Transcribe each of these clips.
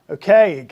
Okay,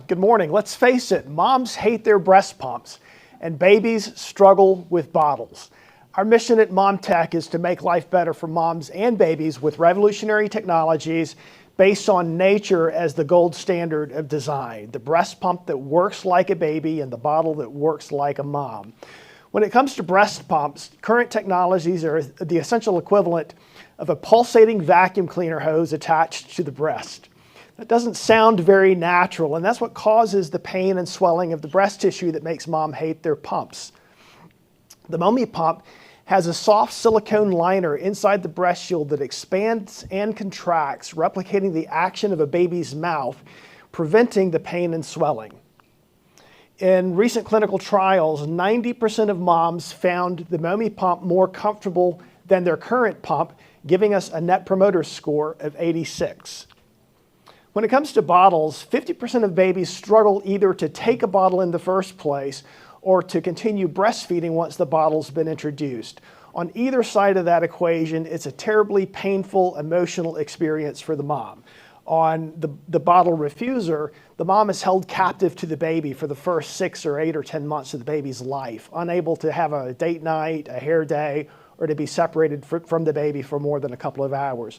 good morning. Let's face it, moms hate their breast pumps and babies struggle with bottles. Our mission at MomTech is to make life better for moms and babies with revolutionary technologies based on nature as the gold standard of design. The breast pump that works like a baby and the bottle that works like a mom. When it comes to breast pumps, current technologies are the essential equivalent of a pulsating vacuum cleaner hose attached to the breast. That doesn't sound very natural, and that's what causes the pain and swelling of the breast tissue that makes mom hate their pumps. The momi pump has a soft silicone liner inside the breast shield that expands and contracts, replicating the action of a baby's mouth, preventing the pain and swelling. In recent clinical trials, 90% of moms found the momi pump more comfortable than their current pump, giving us a Net Promoter Score of 86. When it comes to bottles, 50% of babies struggle either to take a bottle in the first place or to continue breastfeeding once the bottle's been introduced. On either side of that equation, it's a terribly painful, emotional experience for the mom. On the bottle refuser, the mom is held captive to the baby for the first 6 or 8 or 10 months of the baby's life, unable to have a date night, a hair day, or to be separated from the baby for more than a couple of hours.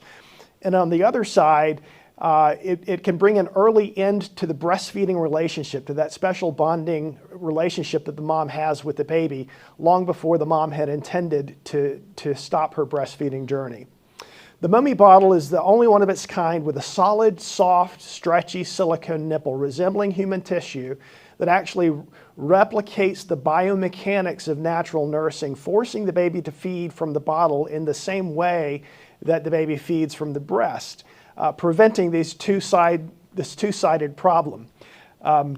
And on the other side, it can bring an early end to the breastfeeding relationship, to that special bonding relationship that the mom has with the baby, long before the mom had intended to stop her breastfeeding journey. The momi bottle is the only one of its kind with a solid, soft, stretchy silicone nipple resembling human tissue that actually replicates the biomechanics of natural nursing, forcing the baby to feed from the bottle in the same way that the baby feeds from the breast. Preventing this two-sided problem. Our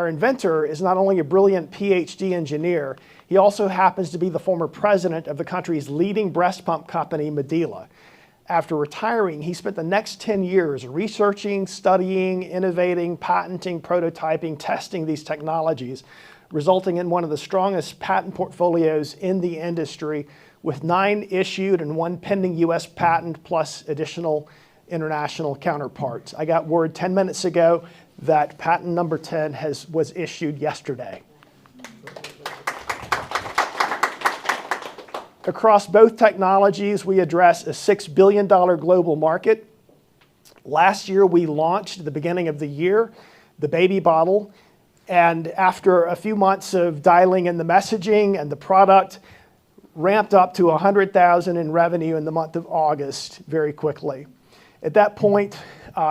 inventor is not only a brilliant PhD engineer, he also happens to be the former president of the country's leading breast pump company, Medela. After retiring, he spent the next 10 years researching, studying, innovating, patenting, prototyping, testing these technologies, resulting in one of the strongest patent portfolios in the industry, with 9 issued and 1 pending US patent plus additional international counterparts. I got word 10 minutes ago that patent number 10 was issued yesterday. Across both technologies, we address a $6 billion global market. Last year, we launched at the beginning of the year the baby bottle, and after a few months of dialing in the messaging and the product, ramped up to 100,000 in revenue in the month of August very quickly. At that point,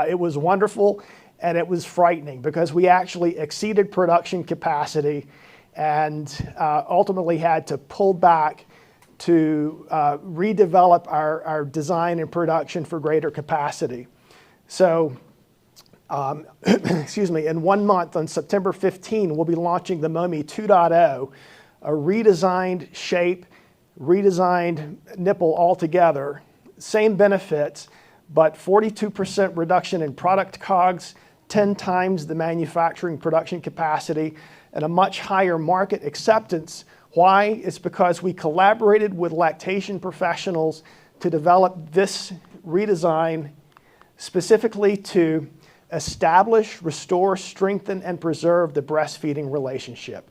it was wonderful and it was frightening because we actually exceeded production capacity and ultimately had to pull back to redevelop our design and production for greater capacity. So, excuse me, in 1 month, on September 15, we'll be launching the momi 2.0, a redesigned shape, redesigned nipple altogether, same benefits, but 42% reduction in product COGS, 10 times the manufacturing production capacity, and a much higher market acceptance. Why? It's because we collaborated with lactation professionals to develop this redesign specifically to establish, restore, strengthen, and preserve the breastfeeding relationship.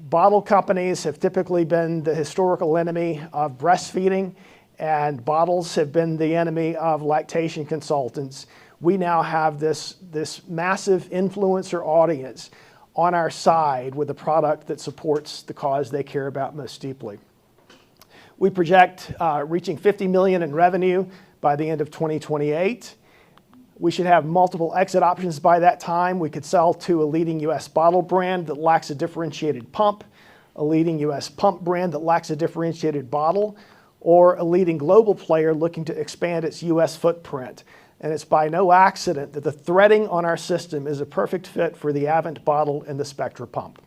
Bottle companies have typically been the historical enemy of breastfeeding, and bottles have been the enemy of lactation consultants. We now have this massive influencer audience on our side with a product that supports the cause they care about most deeply. We project reaching $50 million in revenue by the end of 2028. We should have multiple exit options by that time. We could sell to a leading US bottle brand that lacks a differentiated pump, a leading US pump brand that lacks a differentiated bottle, or a leading global player looking to expand its US footprint. And it's by no accident that the threading on our system is a perfect fit for the Avent bottle and the Spectra pump.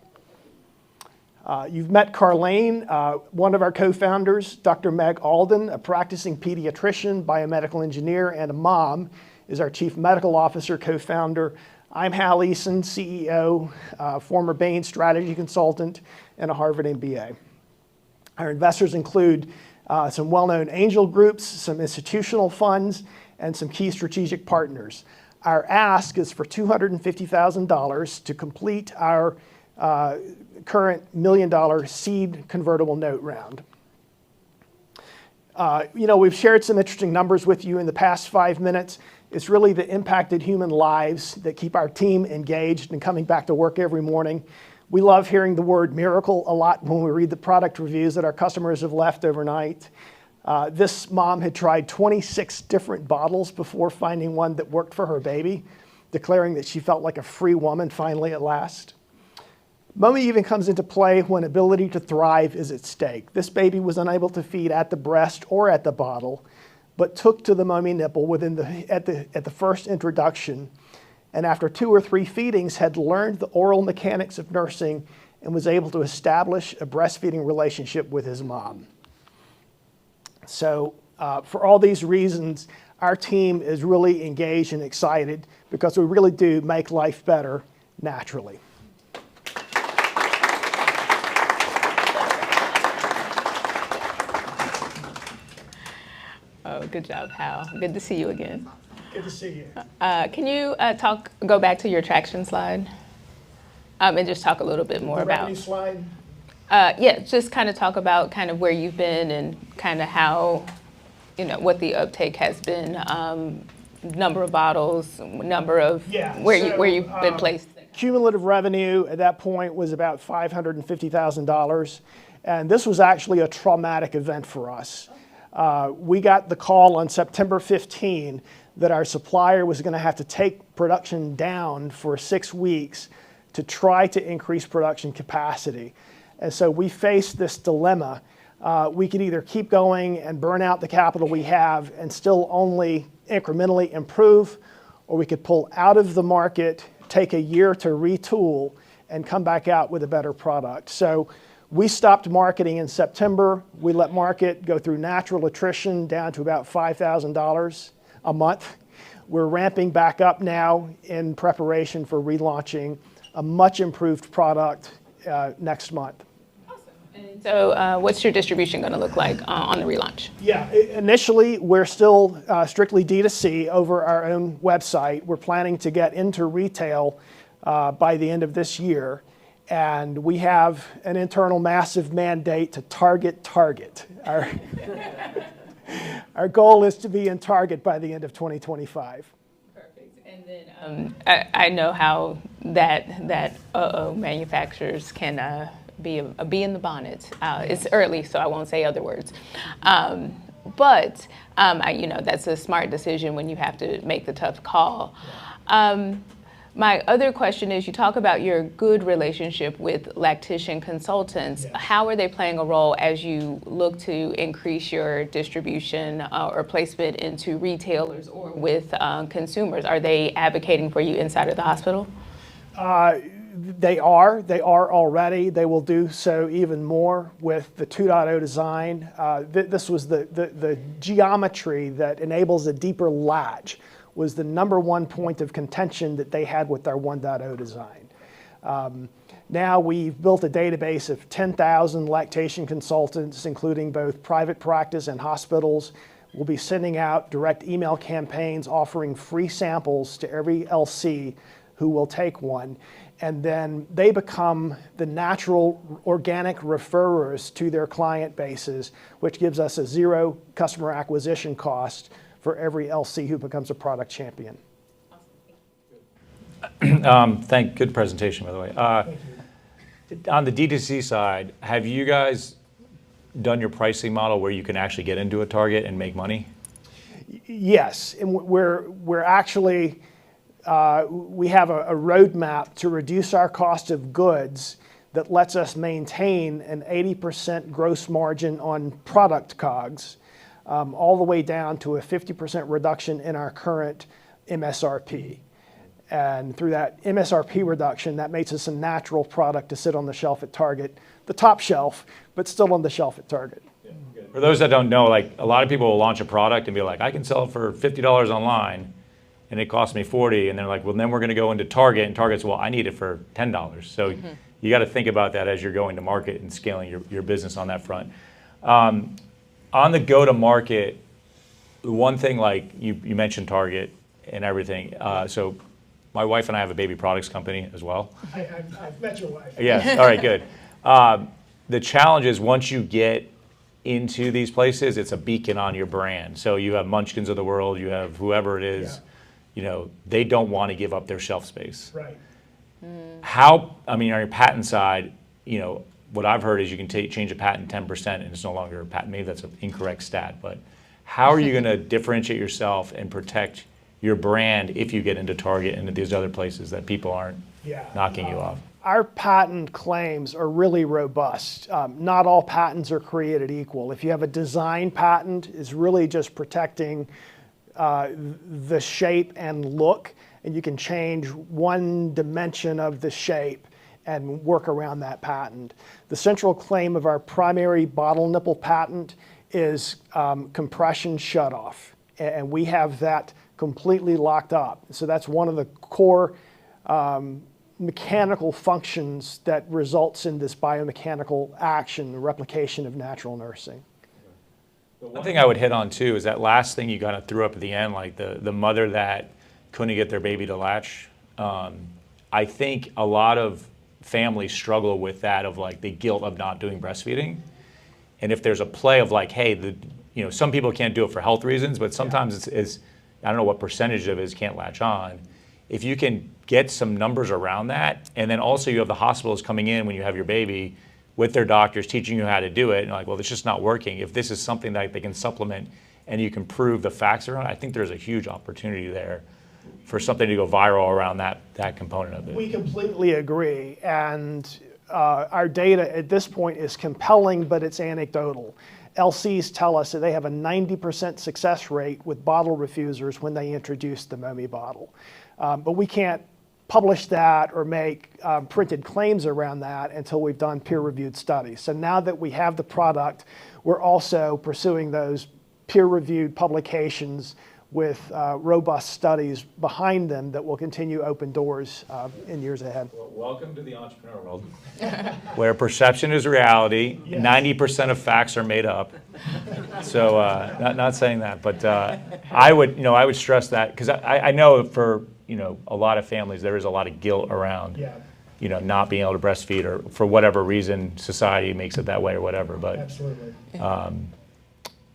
You've met Carlene, one of our co-founders, Dr. Meg Alden, a practicing pediatrician, biomedical engineer, and a mom, is our Chief Medical Officer, co-founder. I'm Hal Eason, CEO, former Bain strategy consultant, and a Harvard MBA. Our investors include some well-known angel groups, some institutional funds, and some key strategic partners. Our ask is for $250,000 to complete our current $1 million seed convertible note round. We've shared some interesting numbers with you in the past 5 minutes. It's really the impacted human lives that keep our team engaged and coming back to work every morning. We love hearing the word miracle a lot when we read the product reviews that our customers have left overnight. This mom had tried 26 different bottles before finding one that worked for her baby, declaring that she felt like a free woman finally at last. Momi even comes into play when ability to thrive is at stake. This baby was unable to feed at the breast or at the bottle, but took to the Momi nipple at the first introduction, and after 2 or 3 feedings had learned the oral mechanics of nursing and was able to establish a breastfeeding relationship with his mom. So for all these reasons, our team is really engaged and excited because we really do make life better naturally. Oh, good job, Hal. Good to see you again. Good to see you. Can you go back to your traction slide and just talk a little bit more about revenue slide? Yeah, just kind of talk about kind of where you've been and kind of how, what the uptake has been, number of bottles, number of where you've been placed. Cumulative revenue at that point was about $550,000, and this was actually a traumatic event for us. We got the call on September 15 that our supplier was going to have to take production down for 6 weeks to try to increase production capacity. And so we faced this dilemma. We could either keep going and burn out the capital we have and still only incrementally improve, or we could pull out of the market, take a year to retool, and come back out with a better product. So we stopped marketing in September. We let market go through natural attrition down to about $5,000 a month. We're ramping back up now in preparation for relaunching a much improved product next month. Awesome. And so what's your distribution going to look like on the relaunch? Yeah, initially we're still strictly D2C over our own website. We're planning to get into retail by the end of this year. And we have an internal massive mandate to Target. Our goal is to be in Target by the end of 2025. Perfect. And then I know how that manufacturers can be a bee in the bonnet. It's early, so I won't say other words. But that's a smart decision when you have to make the tough call. My other question is, you talk about your good relationship with lactation consultants. Yes. How are they playing a role as you look to increase your distribution or placement into retailers or with consumers? Are they advocating for you inside of the hospital? They are already. They will do so even more with the 2.0 design. This was the geometry that enables a deeper latch was the #1 point of contention that they had with our 1.0 design. Now we've built a database of 10,000 lactation consultants, including both private practice and hospitals. We'll be sending out direct email campaigns offering free samples to every LC who will take one. And then they become the natural organic referrers to their client bases, which gives us a 0 customer acquisition cost for every LC who becomes a product champion. Good presentation, by the way. On the D2C side, have you guys done your pricing model where you can actually get into a Target and make money? Yes, and we're actually, we have a roadmap to reduce our cost of goods that lets us maintain an 80% gross margin on product COGS. All the way down to a 50% reduction in our current MSRP. And through that MSRP reduction, that makes us a natural product to sit on the shelf at Target, the top shelf, but still on the shelf at Target. Yeah, for those that don't know, like a lot of people will launch a product and be like, I can sell it for $50 online, and it costs me $40, and they're like, well, then we're going to go into Target, and Target's, well, I need it for $10. So you got to think about that as you're going to market and scaling your business on that front. On the go-to-market, the one thing, like you mentioned Target and everything. So my wife and I have a baby products company as well. I've met your wife. Yes. All right. Good. The challenge is once you get into these places, it's a beacon on your brand. So you have Munchkins of the world, you have whoever it is, they don't want to give up their shelf space. Right. How, I mean, on your patent side, what I've heard is you can change a patent 10% and it's no longer a patent. Maybe that's an incorrect stat, but how are you going to differentiate yourself and protect your brand if you get into Target and these other places that people aren't knocking you off? Our patent claims are really robust. Not all patents are created equal. If you have a design patent, it's really just protecting the shape and look, and you can change one dimension of the shape and work around that patent. The central claim of our primary bottle nipple patent is compression shutoff, and we have that completely locked up. So that's one of the core mechanical functions that results in this biomechanical action, the replication of natural nursing. One thing I would hit on too is that last thing you kind of threw up at the end, like the mother that couldn't get their baby to latch. I think a lot of families struggle with that, of like the guilt of not doing breastfeeding. And if there's a play of like, hey, some people can't do it for health reasons, but sometimes it's I don't know what percentage of it is can't latch on. If you can get some numbers around that, and then also you have the hospitals coming in when you have your baby with their doctors teaching you how to do it, and you're like, well, it's just not working. If this is something that they can supplement and you can prove the facts around, I think there's a huge opportunity there for something to go viral around that component of it. We completely agree, and our data at this point is compelling, but it's anecdotal. LCs tell us that they have a 90% success rate with bottle refusers when they introduce the momi bottle. But we can't publish that or make printed claims around that until we've done peer-reviewed studies. So now that we have the product, we're also pursuing those peer-reviewed publications with robust studies behind them that will continue to open doors in years ahead. Well, welcome to the entrepreneur world, where perception is reality. Yes. 90% of facts are made up. So not saying that, but I would stress that, because I know for a lot of families there is a lot of guilt around not being able to breastfeed, or for whatever reason society makes it that way or whatever. But absolutely.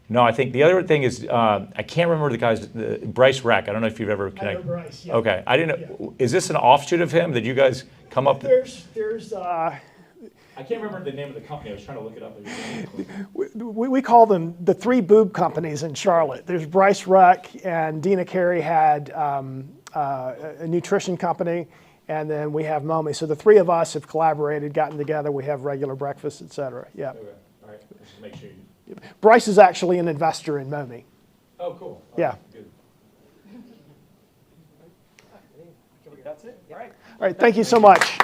No, I think the other thing is, I can't remember the guy's, Bryce Reck. I don't know if you've ever connected. I know Bryce, yeah. Okay, I didn't know. Is this an offshoot of him? Did you guys come up? There's I can't remember the name of the company. I was trying to look it up. we call them the three boob companies in Charlotte. There's Bryce Reck, and Dina Carey had a nutrition company, and then we have Momi. So the three of us have collaborated, gotten together. We have regular breakfast, et cetera. Yeah. Okay. All right. Let's just make sure. Bryce is actually an investor in Momi. Oh, cool. Yeah. Good. That's it. All right. All right. Thank you so much.